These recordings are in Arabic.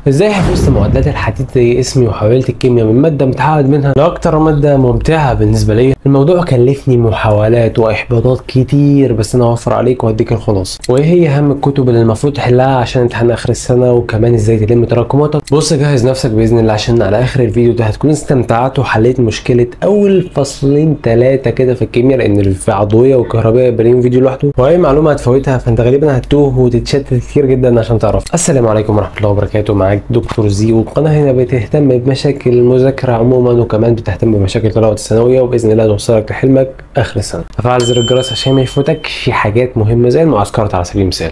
ازاي حفظت معادلات الحديد زي اسمي وحولت الكيمياء من ماده متعود منها لاكتر ماده ممتعه بالنسبه لي؟ الموضوع كلفني محاولات واحباطات كتير، بس انا هوفر عليك وهديك الخلاصه. وايه هي اهم الكتب اللي المفروض تحلها عشان امتحان اخر السنه، وكمان ازاي تلم تراكماتك. بص جهز نفسك باذن الله، عشان على اخر الفيديو ده هتكون استمتعت وحليت مشكله اول فصلين 3 كده في الكيمياء، لان في عضويه وكهربائيه بين فيديو لوحده، واي معلومه هتفوتها فانت غالبا هتتوه وتتشتت كتير جدا عشان تعرف. السلام عليكم ورحمه الله وبركاته، معاك دكتور زي، والقناه هنا بتهتم بمشاكل المذاكره عموما، وكمان بتهتم بمشاكل طلبه الثانويه، وباذن الله توصلك لحلمك اخر السنه. فعل زر الجرس عشان ما يفوتكش حاجات مهمه زي المعسكرات على سبيل المثال.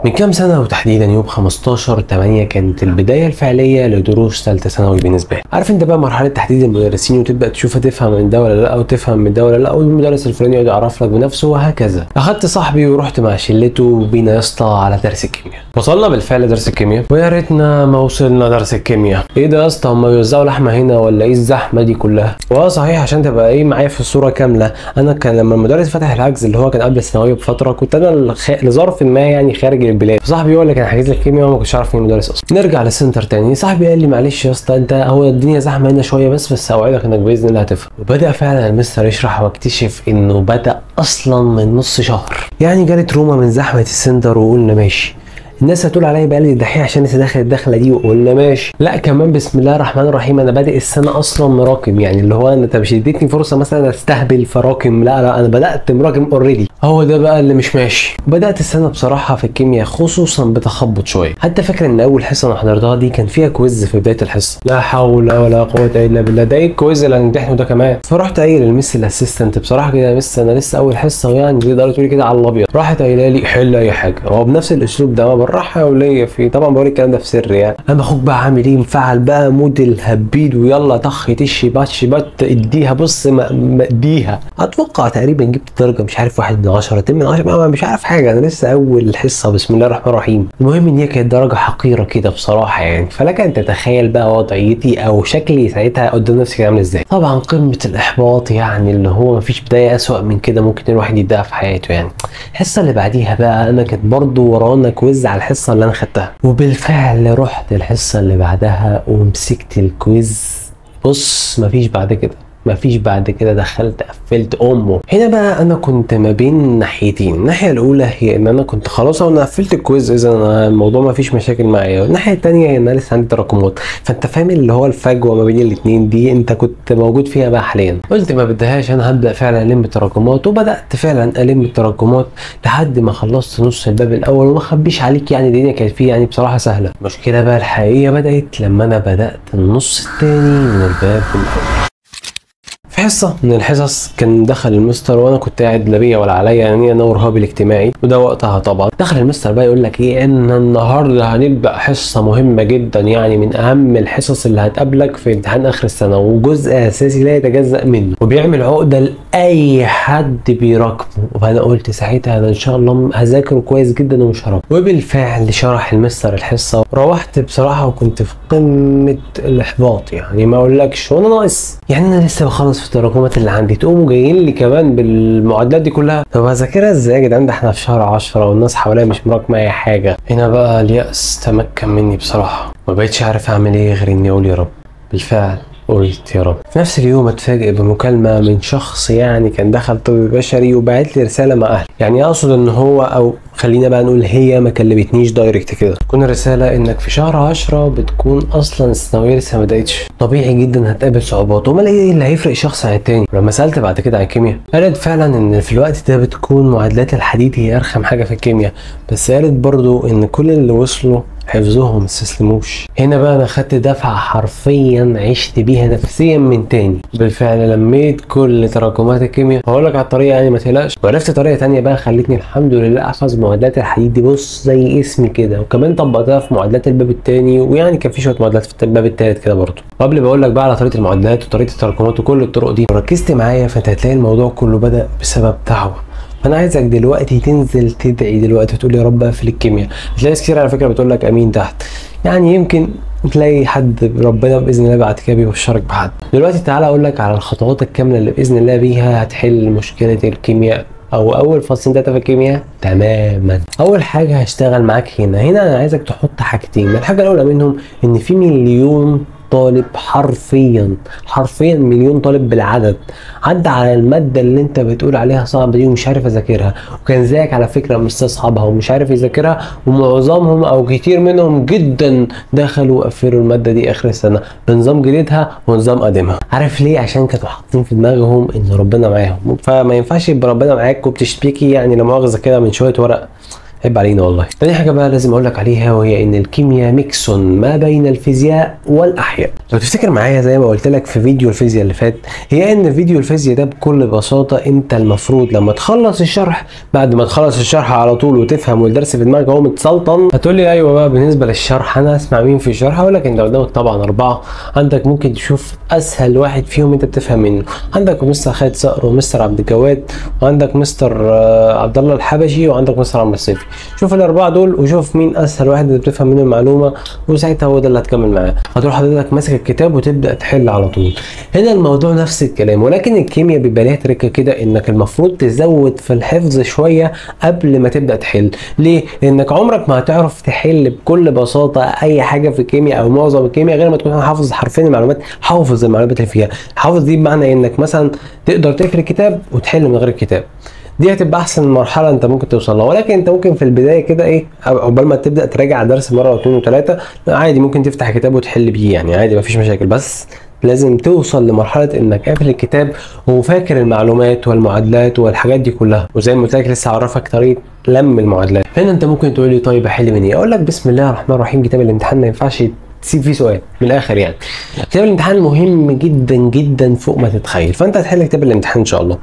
من كام سنه وتحديدا يوم 15/8 كانت البدايه الفعليه لدروس ثالثه ثانوي بالنسبه لي. عارف انت بقى مرحله تحديد المدرسين، وتبدا تشوف تفهم من ده ولا لا، او تفهم من ده ولا لا، او المدرس الفلاني يقعد يعرف لك بنفسه وهكذا. اخدت صاحبي ورحت مع شلته وبينا يا اسطى على درس الكيمياء. وصلنا بالفعل درس الكيمياء، ويا ريتنا ما وصلنا درس الكيمياء. ايه ده يا اسطى، هم بيوزعوا لحمه هنا ولا ايه الزحمه دي كلها؟ صحيح، عشان تبقى ايه معايا في الصوره كامله، انا كان لما المدرس فتح الحجز اللي هو كان قبل الثانويه بفتره، كنت انا لظرف ما يعني خارج البلاد، صاحبي يقول لك انا حاجز لك كيمياء وما كنتش عارف مين المدرس اصلا. نرجع للسنتر تاني، صاحبي قال لي معلش يا اسطى انت هو الدنيا زحمه هنا شويه بس اوعدك انك باذن الله هتفهم. وبدا فعلا المستر يشرح، واكتشف انه بدا اصلا من نص شهر. يعني جالت روما من زحمه السنتر وقلنا ماشي. الناس هتقول عليا بقى لي دحيح عشان لسه داخل الدخله دي، وقلنا ماشي. لا كمان بسم الله الرحمن الرحيم، انا بادئ السنه اصلا مراكم، يعني اللي هو انت مش اديتني فرصه مثلا استهبل فراكم، لا انا بدات مراكم اوريدي. هو ده بقى اللي مش ماشي. بدات السنه بصراحه في الكيمياء خصوصا بتخبط شويه. حتى فاكر ان اول حصه انا حضرتها دي كان فيها كويز في بدايه الحصه، لا حول ولا قوه الا بالله، ده ايه الكويز اللي هنمتحنه ده كمان؟ فرحت قايل للمس الاسيستنت بصراحه كده يا مس انا لسه اول حصه، ويعني تقدري تقولي كده على الابيض. راحت قايله لي حل اي حاجه، هو بنفس الاسلوب ده، ما بالراحه وليا فيه، طبعا بقول الكلام ده في سر يعني. اما اخوك بقى عامل ايه؟ مفعل بقى مود الهبيد، ويلا طخ تشي باتش بات اديها، بص اديها. اتوقع تقريبا جبت درجه مش عارف 1/10 2/10 مش عارف حاجه، انا لسه اول حصه بسم الله الرحمن الرحيم. المهم ان هي كانت درجه حقيره كده بصراحه يعني، فلك ان تتخيل بقى وضعيتي او شكلي ساعتها قدام نفسي كان عامل ازاي. طبعا قمه الاحباط، يعني اللي هو مفيش بدايه اسوأ من كده ممكن الواحد يبداها في حياته يعني. الحصه اللي بعديها بقى انا كانت برضو ورانا كويز على الحصه اللي انا خدتها، وبالفعل رحت الحصه اللي بعدها ومسكت الكويز. بص مفيش بعد كده دخلت قفلت امه. هنا بقى انا كنت ما بين ناحيتين، الناحيه الاولى هي ان انا كنت خلاص انا قفلت الكويز، اذا انا الموضوع مفيش مشاكل معايا، والناحيه الثانيه هي ان انا لسه عندي تراكمات، فانت فاهم اللي هو الفجوه ما بين الاثنين دي انت كنت موجود فيها بقى حاليا. قلت ما بدهاش، انا هبدا فعلا الم التراكمات، وبدات فعلا الم التراكمات لحد ما خلصت نص الباب الاول. وما اخبيش عليك يعني الدنيا كانت فيه يعني بصراحه سهله. المشكله بقى الحقيقيه بدات لما انا بدات النص الثاني من الباب الاول. في حصه من الحصص كان دخل المستر، وانا كنت قاعد لا بيا ولا عليا، يعني انا ورهابي الاجتماعي، وده وقتها طبعا. دخل المستر بقى يقول لك ايه، ان النهارده هنبدا حصه مهمه جدا، يعني من اهم الحصص اللي هتقابلك في امتحان اخر السنه، وجزء اساسي لا يتجزأ منه، وبيعمل عقده لاي حد بيراكمه. فانا قلت ساعتها انا ان شاء الله هذاكره كويس جدا ومش هراكم. وبالفعل شرح المستر الحصه، روحت بصراحه وكنت في قمه الاحباط، يعني ما اقولكش، وانا ناقص يعني انا لسه بخلص في التراكمات اللي عندي، تقوموا جايين لي كمان بالمعادلات دي كلها. طب هذاكرها ازاي يا جدعان؟ ده احنا في شهر 10 والناس حواليا مش مراكمه اي حاجه. هنا بقى اليأس تمكن مني بصراحه، ما بقتش عارف اعمل ايه غير اني اقول يا رب. بالفعل قلت يا رب. في نفس اليوم اتفاجئ بمكالمه من شخص يعني كان دخل طب بشري، وبعت لي رساله مع اهلي، يعني اقصد ان هو او خلينا بقى نقول هي ما كلمتنيش دايركت كده، تكون الرساله انك في شهر 10 بتكون اصلا الثانويه لسه ما بداتش، طبيعي جدا هتقابل صعوبات، وما ايه اللي هيفرق شخص عن التاني. لما سالت بعد كده عن الكيمياء قالت فعلا ان في الوقت ده بتكون معادلات الحديد هي ارخم حاجه في الكيمياء، بس قالت برضو ان كل اللي وصلوا حفظهم ما استسلموش. هنا بقى انا خدت دفعه حرفيا عشت بيها نفسيا من تاني. بالفعل لميت كل تراكمات الكيمياء، هقول لك على الطريقه يعني ما تقلقش، وعرفت طريقه تانيه بقى خلتني الحمد لله احفظ معادلات الحديد دي بص زي اسمي كده، وكمان طبقتها في معادلات الباب الثاني، ويعني كان في شويه معادلات في الباب الثالث كده برضه. وقبل ما اقول لك بقى على طريقه المعادلات وطريقه التراكمات وكل الطرق دي، ركزت معايا فانت هتلاقي الموضوع كله بدا بسبب دعوه. فانا عايزك دلوقتي تنزل تدعي دلوقتي وتقول يا رب اقفل الكيمياء. هتلاقي ناس كتير على فكره بتقول لك امين تحت، يعني يمكن تلاقي حد ربنا باذن الله بعد كده بيبشرك بحد. دلوقتي تعالى اقول لك على الخطوات الكامله اللي باذن الله بيها هتحل مشكله الكيمياء او اول فصل داتا في الكيمياء تماما. اول حاجه هشتغل معاك هنا انا عايزك تحط حاجتين. الحاجه الاولى منهم ان في مليون طالب، حرفيا مليون طالب بالعدد عدى على الماده اللي انت بتقول عليها صعبه دي ومش عارف اذاكرها، وكان زيك على فكره مستصعبها ومش عارف يذاكرها، ومعظمهم او كتير منهم جدا دخلوا قفلوا الماده دي اخر السنه بنظام جديدها ونظام قديمها. عارف ليه؟ عشان كانوا حاطين في دماغهم ان ربنا معاهم، فما ينفعش يبقى ربنا معاك وبتشتكي يعني لا مؤاخذه كده من شويه ورق، عيب علينا والله. تاني حاجه بقى لازم اقول لك عليها وهي ان الكيمياء ميكس ما بين الفيزياء والاحياء. لو تفتكر معايا زي ما قلت لك في فيديو الفيزياء اللي فات، هي ان فيديو الفيزياء ده بكل بساطه انت المفروض لما تخلص الشرح، بعد ما تخلص الشرح على طول وتفهم والدرس في دماغك اهو متسلطن، هتقول لي ايوه بقى بالنسبه للشرح انا اسمع مين في الشرح؟ هقول لك انت قدامك طبعا 4. عندك ممكن تشوف اسهل واحد فيهم انت بتفهم منه، عندك مستر خالد صقر ومستر عبد الجواد وعندك مستر عبد الله الحبشي وعندك مستر عمرو الصيفي. شوف الاربعه دول وشوف مين اسهل واحد اللي بتفهم منه المعلومه، وساعتها هو ده اللي هتكمل معاه. هتروح حضرتك ماسك الكتاب وتبدا تحل على طول. هنا الموضوع نفس الكلام، ولكن الكيمياء بيبقى ليها تريكه كده انك المفروض تزود في الحفظ شويه قبل ما تبدا تحل. ليه؟ لانك عمرك ما هتعرف تحل بكل بساطه اي حاجه في الكيمياء او معظم الكيمياء غير ما تكون حافظ حرفيا المعلومات، حافظ المعلومات اللي فيها. حافظ دي بمعنى انك مثلا تقدر تقفل الكتاب وتحل من غير الكتاب. دي هتبقى احسن مرحله انت ممكن توصل لها، ولكن انت ممكن في البدايه كده ايه عقبال ما تبدا تراجع درس مره واثنين وثلاثه عادي ممكن تفتح كتاب وتحل بيه يعني عادي مفيش مشاكل، بس لازم توصل لمرحله انك قافل الكتاب وفاكر المعلومات والمعادلات والحاجات دي كلها. وزي ما قلت لك لسه هعرفك طريقه لم المعادلات. هنا انت ممكن تقول لي طيب احل من ايه؟ اقول لك بسم الله الرحمن الرحيم، كتاب الامتحان ما ينفعش تسيب فيه سؤال من الاخر يعني. كتاب الامتحان مهم جدا جدا فوق ما تتخيل، فانت هتحل كتاب الامتحان ان شاء الله.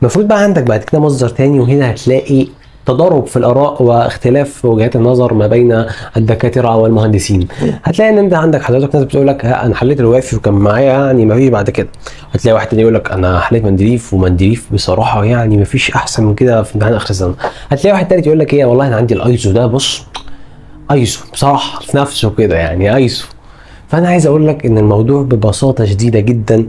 المفروض بقى عندك بعد كده مصدر تاني، وهنا هتلاقي تضارب في الاراء واختلاف في وجهات النظر ما بين الدكاتره والمهندسين. هتلاقي ان انت عندك حضرتك ناس بتقول لك انا حليت الوافي وكان معايا يعني ما فيش بعد كده، هتلاقي واحد تاني يقول لك انا حليت مندليف ومندليف بصراحه يعني ما فيش احسن من كده في امتحان اخر السنه. هتلاقي واحد تالت يقول لك ايه والله انا عندي الايزو ده، بص ايزو بصراحه في نفسه كده يعني ايزو. فانا عايز اقول لك ان الموضوع ببساطه شديده جدا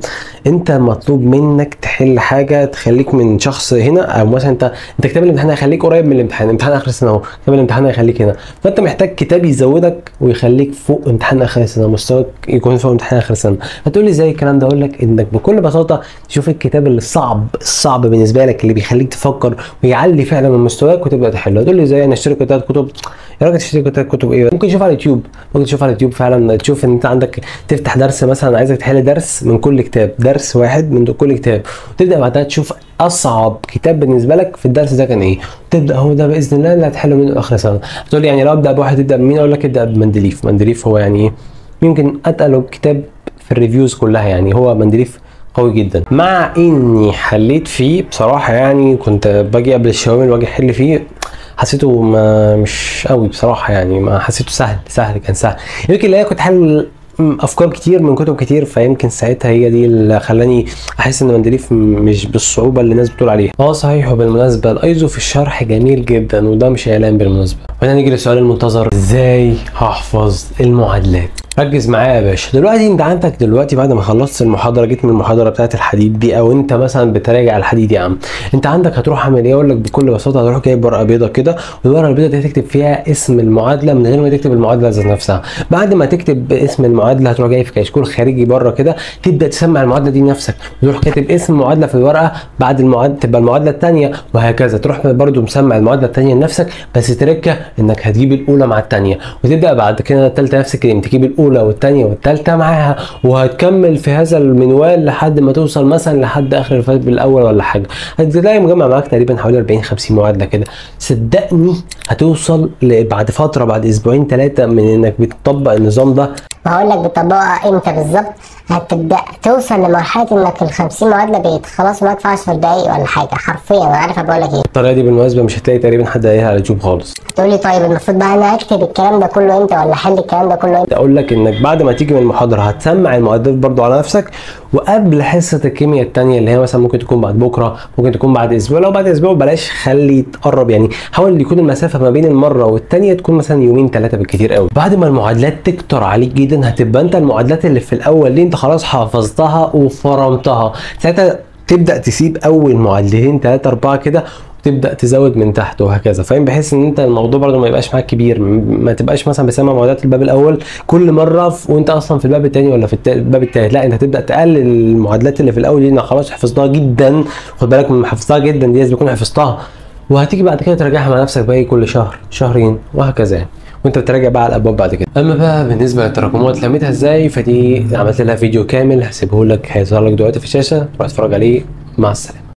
انت مطلوب منك تحل حاجه تخليك من شخص هنا، او مثلا انت كتاب الامتحان هيخليك قريب من الامتحان، امتحان اخر السنه اهو كتاب الامتحان هيخليك هنا، فانت محتاج كتاب يزودك ويخليك فوق امتحان اخر السنه، مستواك يكون فوق امتحان اخر السنه. هتقول لي ازاي الكلام ده؟ اقول لك انك بكل بساطه تشوف الكتاب اللي الصعب بالنسبه لك اللي بيخليك تفكر ويعلي فعلا من مستواك وتبدا تحله. هتقول لي ازاي انا اشتري كتب؟ يا راجل تشتري كتب ايه؟ ممكن تشوف على اليوتيوب، ممكن تشوف على اليوتيوب فعلا تشوف ان انت عندك تفتح درس مثلا عايزك تحل درس من كل كتاب، درس واحد من كل كتاب، وتبدا بعدها تشوف اصعب كتاب بالنسبه لك في الدرس ده كان ايه، وتبدا هو ده باذن الله اللي هتحله منه اخر سنه. هتقول لي يعني لو ابدا بواحد تبدا بمين؟ اقول لك ابدا بمندليف. مندليف هو يعني ايه؟ يمكن اتقل كتاب في الريفيوز كلها يعني، هو مندليف قوي جدا. مع اني حليت فيه بصراحه يعني، كنت باجي قبل الشوامل واجي احل فيه حسيته ما مش قوي بصراحه يعني، ما حسيته سهل كان سهل. يمكن لا كنت حل افكار كتير من كتب كتير، فيمكن ساعتها هي دي اللي خلاني احس ان مندليف مش بالصعوبه اللي الناس بتقول عليها. صحيح. وبالمناسبه الايزو في الشرح جميل جدا وده مش اعلان بالمناسبه. وهنا نيجي للسؤال المنتظر، ازاي هحفظ المعادلات؟ ركز معايا يا باشا. دلوقتي انت عندك دلوقتي بعد ما خلصت المحاضره، جيت من المحاضره بتاعت الحديد دي، او انت مثلا بتراجع الحديد يا عم، انت عندك هتروح اعمل ايه؟ اقول لك بكل بساطه هتروح جايب ورقه بيضاء كده، والورقه البيضاء دي هتكتب فيها اسم المعادله من غير ما تكتب المعادله ذات نفسها. بعد ما تكتب اسم المعادله هتروح جاي في كشكول خارجي بره كده تبدا تسمع المعادله دي نفسك، وتروح كاتب اسم المعادله في الورقه، بعد المعادله تبقى المعادله الثانيه، وهكذا تروح برده مسمع المعادله الثانيه لنفسك، بس تركه انك هتجيب الاولى مع الثانيه، وتبدا بعد كده الثالثه نفس الكلام تجيب الاولى والثانيه والثالثه معاها، وهتكمل في هذا المنوال لحد ما توصل مثلا لحد اخر الفات بالاول ولا حاجه. هتلاقي مجمع معاك تقريبا حوالي 40 50 معادله كده. صدقني هتوصل بعد فتره، بعد اسبوعين ثلاثه من انك بتطبق النظام ده. وهقول لك بتطبقها امتى بالظبط. هتبدا توصل لمرحله انك ال 50 معادله بيتخلصوا معاك في 10 دقايق ولا حاجه، حرفيا انا عارف بقول لك ايه. الطريقه دي بالمناسبه مش هتلاقي تقريبا حد قايلها على اليوتيوب خالص. تقول لي طيب المفروض بقى انا اكتب الكلام ده كله امتى ولا احل الكلام ده كله امتى؟ اقول لك انك بعد ما تيجي من المحاضره هتسمع المعادلات برضو على نفسك، وقبل حصه الكيمياء الثانيه اللي هي مثلا ممكن تكون بعد بكره، ممكن تكون بعد اسبوع. لو بعد اسبوع بلاش، خلي تقرب يعني، حاول يكون المسافه ما بين المره والثانيه تكون مثلا يومين ثلاثه بالكثير قوي. بعد ما المعادلات تكتر عليك جدا هتبقى انت المعادلات اللي في الاول دي انت خلاص حافظتها وفرمتها، ساعتها تبدا تسيب اول معادلتين 3 4 كده، تبدا تزود من تحت وهكذا، فاهم؟ بحيث ان انت الموضوع برده ما يبقاش معاك كبير، ما تبقاش مثلا بسمع معادلات الباب الاول كل مره وانت اصلا في الباب الثاني ولا في الباب الثالث، لا انت هتبدا تقلل المعادلات اللي في الاول دي، انك خلاص حفظتها جدا، خد بالك من حفظتها جدا دي لازم تكون حفظتها، وهتيجي بعد كده تراجعها مع نفسك بقى كل شهر شهرين وهكذا يعني، وانت بتراجع بقى على الابواب بعد كده. اما بقى بالنسبه للتراكمات لميتها ازاي، فدي عملت لها فيديو كامل هسيبه لك، هيظهر لك دلوقتي في الشاشه، روح اتفرج عليه. مع السلامه.